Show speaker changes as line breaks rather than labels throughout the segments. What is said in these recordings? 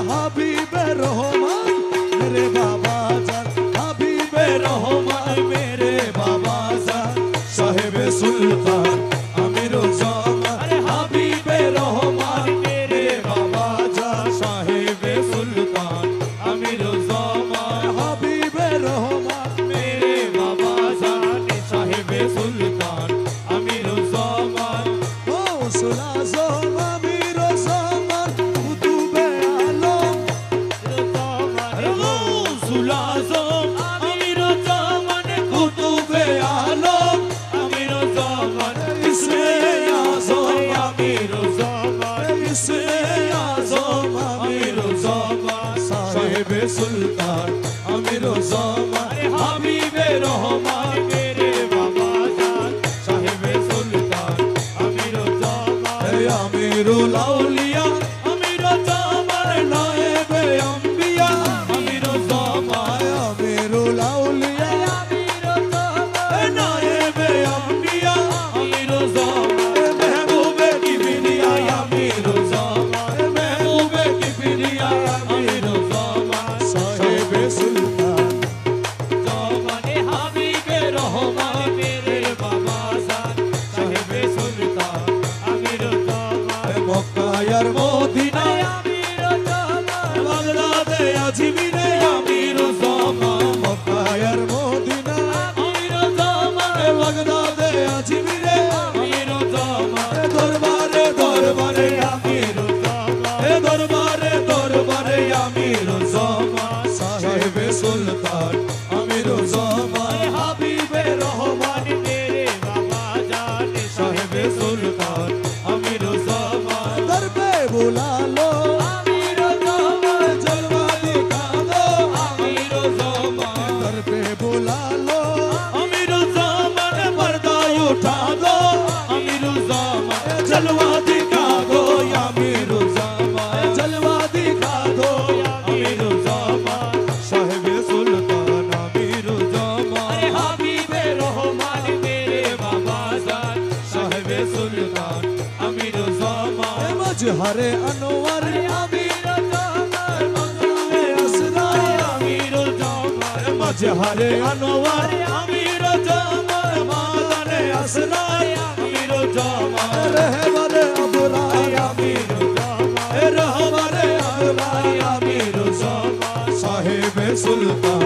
হাবিবে রহমান মেরে বাবা জান, হাবিবে রহমান মেরে বাবা জান, সাহেবে সুলতান আমিরুজ্জামান, হাবিবে রহমান মেরে বাবা জান, সাহেবে সুলতান আমিরুজ্জামান, হাবিবে রহমান মেরে বাবা জান, সাহেবে সুলতান আমিরুজ্জামান, ও সুলাজম আমিরুজ্জামান, কুতুবে আলম সুলাজম আমিরুজ্জামান, কুতুবে আলম আমিরুজ্জামান, ইসমে আজম আমিরুজ্জামান, ইসমে আজম আমিরুজ্জামান, সাহেবে সুলতান আমিরুজ্জামান, হাবিবে রহমান মেরে বাবা জান, সাহেবে সুলতান আমিরুজ্জামান, আমিরুল আউলিয়া আমিরুজ্জামান, নায়েবে আম্বিয়া আমিরুজ্জামান, আমিরুল আউলিয়া আমিরুজ্জামান, নায়েবে আম্বিয়া আমিরুজ্জামান, মেহবুবে কিবরিয়া আমিরুজ্জামান, মেহবুবে কিবরিয়া আমিরুজ্জামান, সাহেবে সুলতান জামানে, হাবিবে রহমান মেরে বাবা জান, সাহেবে সুলতান আমিরুজ্জামান, মক্কায়ার মদিনায় আমিরুজ্জামান, বাগদাদে আজমিরে আমিরুজ্জামান, মক্কায়ার মদিনায় আমিরুজ্জামান, বাগদাদে আজমিরে আমিরুজ্জামান, দরবারে দরবারে আমিরুজ্জামান, দরবারে দরবারে আমিরুজ্জামান, সাহেবে সুলতান আমিরুজ্জামান, হাবিবে রহমান মেরে বাবা জান, সাহেবে সুলতান আমিরুজ্জামান, দরবে বুলালো আমিরুজ্জামান, জলওয়া দিখা দো আমিরুজ্জামান, দরবে বুলালো আমিরুজ্জামান, पर्दा उठा दो अमीरुज्जामान, जलवा दिखा दो अमीरुज्जामान, जलवा दिखा दो अमीरुज्जामान, साहिबे सुल्तान अमीरुज्जामान, हाबिबे रहमान मेरे बाबा जान, साहिबे सुल्तान अमीरुज्जामान, मजहरे अनवर अमीरुज्जामान, मजहरे असरार अमीरुज्जामान, मजहरे अनवर अमीरुज्जामान, मादाने असरार अमीरुज्जामान, रहमरे अबरार अमीरुज्जामान, रहमरे अबरार अमीरुज्जामान, साहिबे सुल्तान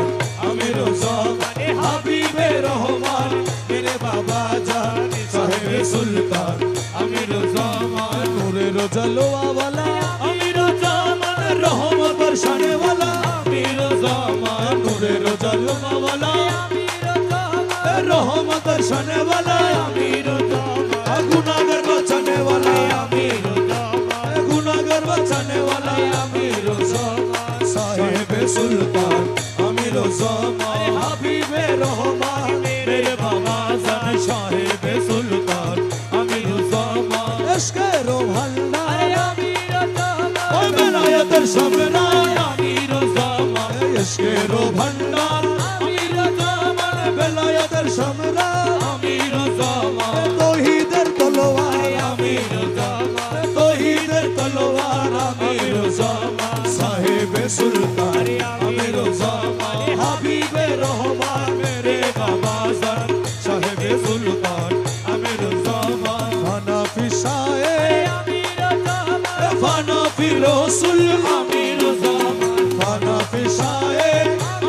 अमीरुज्जामान, हाबिबे रहमान मेरे बाबा जान, साहिबे सुल्तान अमीरुज्जामान, नूरे जलवा वाला अमीरुज्जामान, रहमत बरसाने वाला अमीरुज्जामान, नूरे जलवा वाला अमीरुज्जामान, रहमत बरसाने वाला अमीरुज्जामान, गुनाहगार बचाने वाला अमीरुज्जामान, गुनाहगार बचाने वाला अमीरुज्जामान, साहिबे सुल्तान अमीरुज्जामान, हाबिबे रहमान मेरे बाबा जान, साहिबे सुल्तान अमीरुज्जामान, इश्क़-ए-रो भंडार अमीरुज्जामान, ओए बेलायतेर सबरार अमीरुज्जामान, इश्क़-ए-रो भंडार अमीरुज्जामान, बेलायतेर सबरार अमीरुज्जामान, तौहीदेर तलोयार अमीरुज्जामान, तौहीदेर तलोयार अमीरुज्जामान, साहिबे सुल्तान अमीरुज्जामान, हाबिबे रहमान मेरे बाबा जान, साहिबे सुल्तान अमीरुज्जामान, हनाफी शाए अमीरुज्जामान, हनाफी रसूल अमीरुज्जामान, हनाफी शाए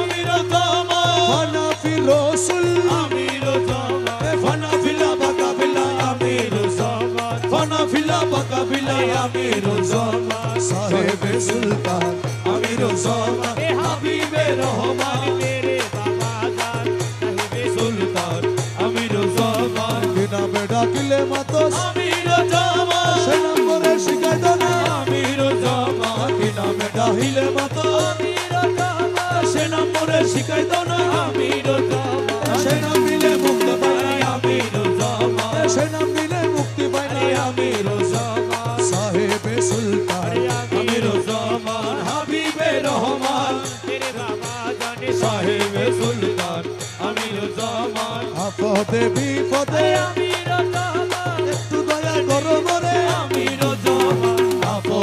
अमीरुज्जामान, हनाफी रसूल अमीरुज्जामान, हनाफी लाबका बिला अमीरुज्जामान, हनाफी लाबका बिला अमीरुज्जामान, साहिबे सुल्तान अमीरुज्जामान, हाबिबे रहमान मेरे बाबा जान, साहिबे सुल्तान अमीरुज्जामान, बिना बेड़ा किले मातोस अमीरुज्जामान, सेनाम्बरे शिकायत ना अमीरुज्जामान, बिना बेड़ा हिले मातोस अमीरुज्जामान, सेनाम्बरे शिकायत ना अमीरुज्जामान, सेनाम मिले मुक्ति पाए अमीरुज्जामान, सेनाम मिले मुक्ति पाए अमीरुज्जामान, साहिबे सुल्तान अमीरुज्जामान, हाबिबे रहमान मेरे बाबा जान, साहिबे सुल्तान अमीरुज्जामान, आपदे विपदे अमीरुज्जामान, একটু দয়া করো মোরে আমিরুজ্জামান, আপদে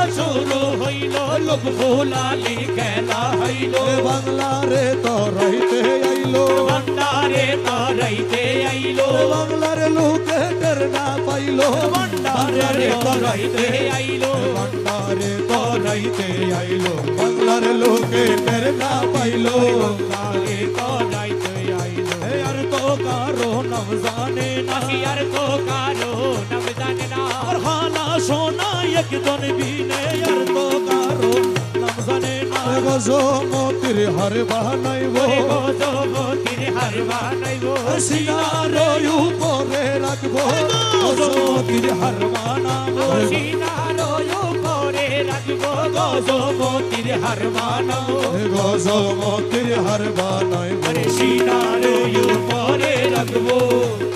শুরু হইল লোক ভুলালি খেলা হইল
বাংলারে তরাইতে আইলো
ভান্ডারে তরাইতে আইলো
বাংলার লোকে টের না পাইলো
ভান্ডারে তরাইতে আইলো
ভান্ডারে তরাইতে আইলো বাংলার লোকে টের না পাইলো
ভান্ডারে তরাইতে আইলো
আর তো কারো নাম জানে না
আর তো কারো নাম জানে না
আর হানা সোনা একজন বিনে আর তো কারো নাম জানে না গজমতির হার বানাইবো
গজমতির হার বানাইবো
সিনার উপরে রাখবো গজমতির হার বানাবো
সিনার উপরে রাখবো গজমতির হার বানাবো
গজমতির হার বানাইবো
সিনার উপরে রাখবো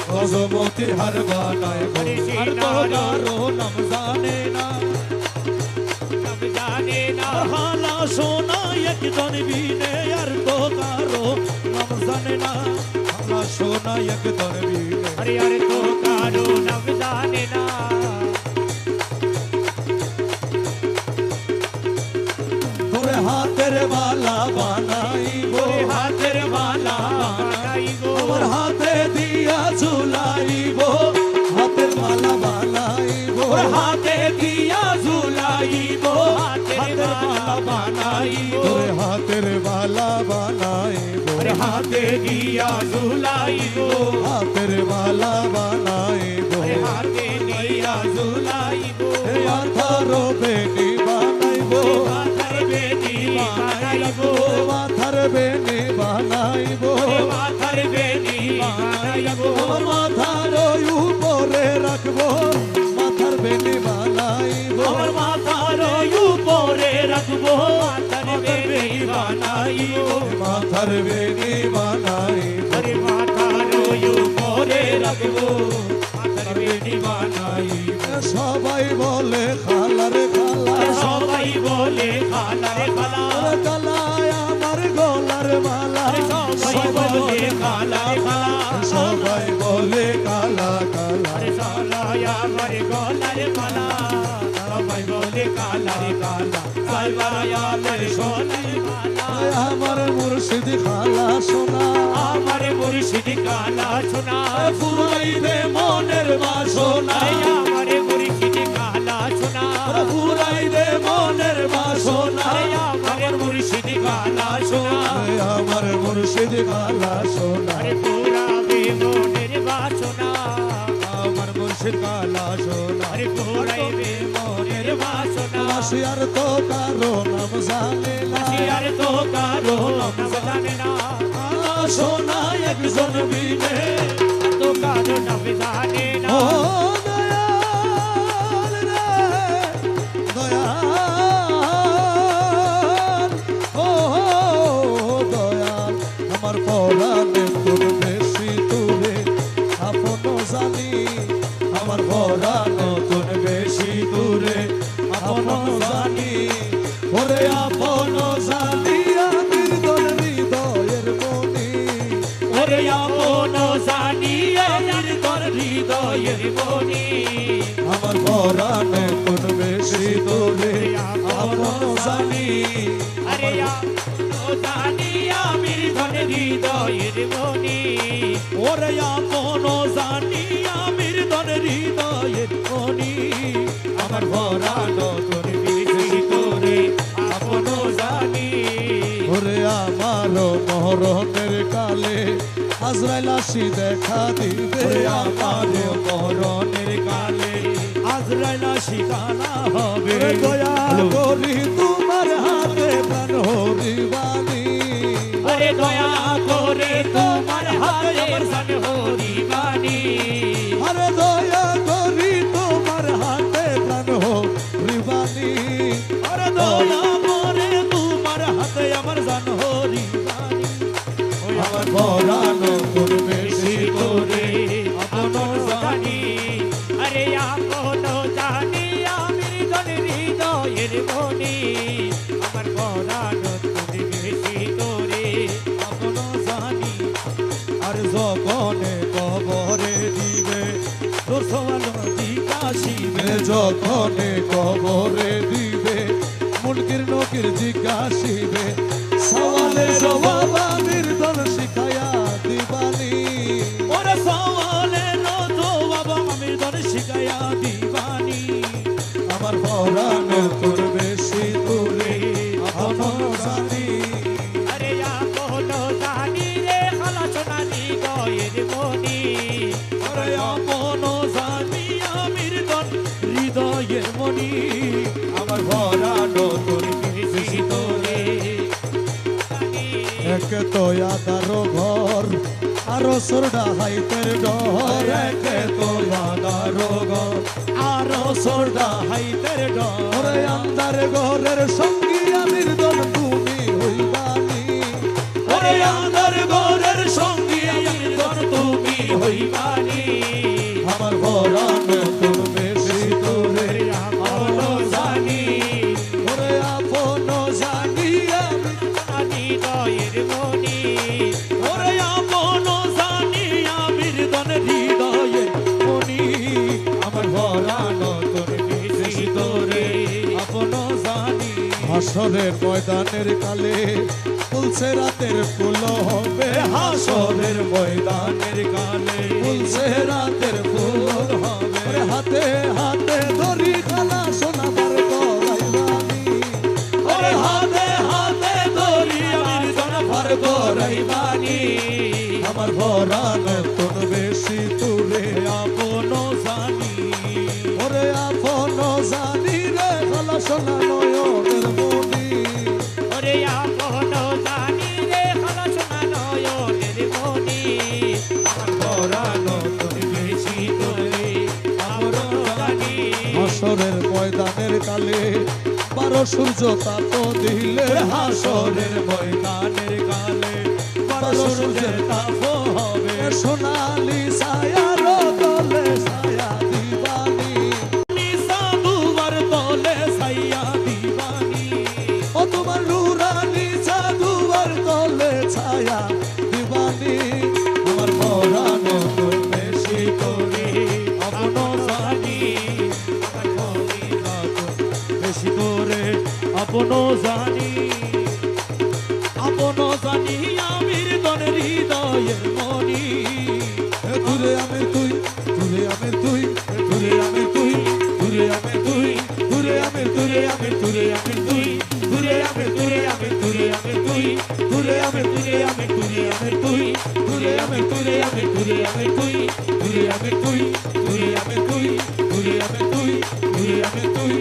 গজমতির হার বানাইবো আর তো কারো নাম জানে না
নাম জানে না
হানা সোনা একজন বিনে আর তো কারো নাম জানে না হানা সোনা একজন বিনে
আর তো কারো নাম জানে না
তোরে হাতের বালা বানাইবো
হাতের মালা বানাইবো
আমার হাতে দিয়া ঝুলাইবো হাতের মালা বানাইবো
হাতে দিয়া ঝুলাইবো হাতের মালা বানাইবো
তোরে হাতের বালা বানাইবো
হাতে দিয়া ঝুলাইবো
হাতের বালা বানাইবো
হাতে দিয়া ঝুলাইবো
মাথারো বেনি বানাইবো
মাথার বেনি বানাইবো
মাথার বেনি বানাইবো
মাথার বেনি বানাইবো
আমার মাথার উপরে রাখবো মাথার বেনি বানাইবো
আমার মাথার উপরে রাখবো মাথার বেনি বানাইবো
মাথার বেনি বানাইবো
আরে মাথার উপরে রাখবো মাথার বেনি বানাইবো
সবাই বলে খালারে খালা
সবাই বলে খালারে খালা
কালায় আমার গলার মালা
সবাই বলে খালারে খালা
সবাই বলে কালা কালা
আরে সালায় আমার গলারে মালা সবাই বলে কালারে কালা সালায় আমার সোনার মালা
আমার মুর্শিদ খালা সোনা
আমার মুর্শিদ কালা সোনা
ফুরাই দে মনের বাসনা
আমার মুর্শিদ কালা সোনা
ফুরাই দে মনের বাসনা
আমার মুর্শিদ কালা সোনা
আমার মুর্শিদ কালা সোনা
আরে পুরাবে মনের বাসনা
আমার মুর্শিদ কালা সোনা
আরে পুরাইবে মনের বাসনা
আর তো কারো নাম জানে না
আর তো কারো নাম জানে না
সোনা একজন বিনে
তো কারো নাম জানে না
ও দয়াল রে দয়াল ও দয়াল আমার পরাণে তোর বেশি দূরে আপন জানি আমার পরাণে তোর বেশি দূরে আপন জানি ওরে আপন জানি আদির তোর হৃদয়ের মনি
ওরে আপন জানিয়ে তোর হৃদয়ের মনি
আমার পরাণে তোর বেশি দূরে আপন জানি
আরে আপন জানি আমির ধন হৃদয়ের মনি
ওরে আপন জানি আমির ধন হৃদয়ের মনি আমার পরাণে তোর বেশি দূরে
আপন জানি
ওরে আমার মরণের কালে আজরাইল আসি দেখা দিবে আমার মরণের কালে আজরাইল আসি কানা হবে দয়া করি তোমার হাতে প্রাণ হরিবানি
আরে দয়া করে তোমার হাতে প্রাণ হরিবানি
আরে দয়া করি তোমার হাতে প্রাণ হরিবানি আরে দয়া করে তোমার হাতে আমার জান হরিবানি আমার পরানো তোর বেশি করে আপন জানি
আরে আপন জানি আমি ধন হৃদয়ের মনি আমার পরানো তুমি বেশি করে
আপন জানি আর যখনে কবরে দিবে তোর সওয়াল জিজ্ঞাসিবে যখনে কবরে দিবে মুনকির নকির জিজ্ঞাসিবে সওয়ালে জবাব আমির দল শিখায়া দিবানি
ওরে সওয়ালের জবাব আমির দল শিখায়া দিবানি
আমার পরাণে তোর বেশি দূরে আপন জানি
আরে আপন জানি রে খালা সোনালি গয়ের মনি
আরে আপন
জানি আমির দল হৃদয়ের মনি
আমার পরাণে তোর
বেশি তোরে
এক তো আদারো ঘর আরো সোরডা হাইতের ডর এক তো আদারো ঘর
আরো সোরডা হাইতের ডর
ওরে আন্দার ঘরের সঙ্গী আমির দল তুমি হইবানি
ওরে আন্দার ঘরের সঙ্গী আমির দল তুমি হইবানি
আমার পরাণে তোর বেশি দূরে
আপন জানি
ওরে আপন জানি আমি
জানি হৃদয়ের মনি ওরে আপন জানি আমির দল হৃদয়ের মনি
আমার পরাণে তোর বেশি দূরে
আপন জানি
হাসরের ময়দানের কালে ফুলছে রাতের ফুল হবে হাসরের ময়দানের কালে ফুলছে রাতের ফুল হবে ওরে হাতে হাতে ধরি খালা সোনাবার গলাইবানি
ওরে হাতে হাতে ধরি আমির দল ভর গরাইবানি
আমার পরাণে তোর বেশি দূরে
আপন জানি
ওরে আপন জানি রে খালা সোনা নয়নের মনি
ওরে আপন জানি রে খালা সোনা নয়নের মনি আমার পরানো তোর বেশি তোরে আপন জানি
হাসরের ময়দানের কালে 12 সূর্য তাপ দিলে হাসরের ময়দানের কালে 12 সূর্যের তাপ হবে সোনালি ছায়ার তলে ছায়া দিবানি
নিসা দুবার তলে ছাইয়া দিবানি
ও তোমার নুরানি জাদুয়ার তলে ছায়া দিবানি আমার পরানো তোর বেশি করে
আপন জানি আমার মনিরা তোর বেশি তোরে আপন জানি আপন জানি আমির দল হৃদয়ের মনি
দূরে আমি তুই দূরে আমি তুই দূরে আমি তুই দূরে আমি তুই দূরে আমি দূরে আমি দূরে আমি তুই দূরে আমি দূরে আমি দূরে আমি তুই দূরে আমি দূরে আমি দূরে আমি তুই দূরে আমি দূরে আমি দূরে আমি তুই দূরে আমি তুই দূরে আমি তুই দূরে আমি তুই দূরে আমি তুই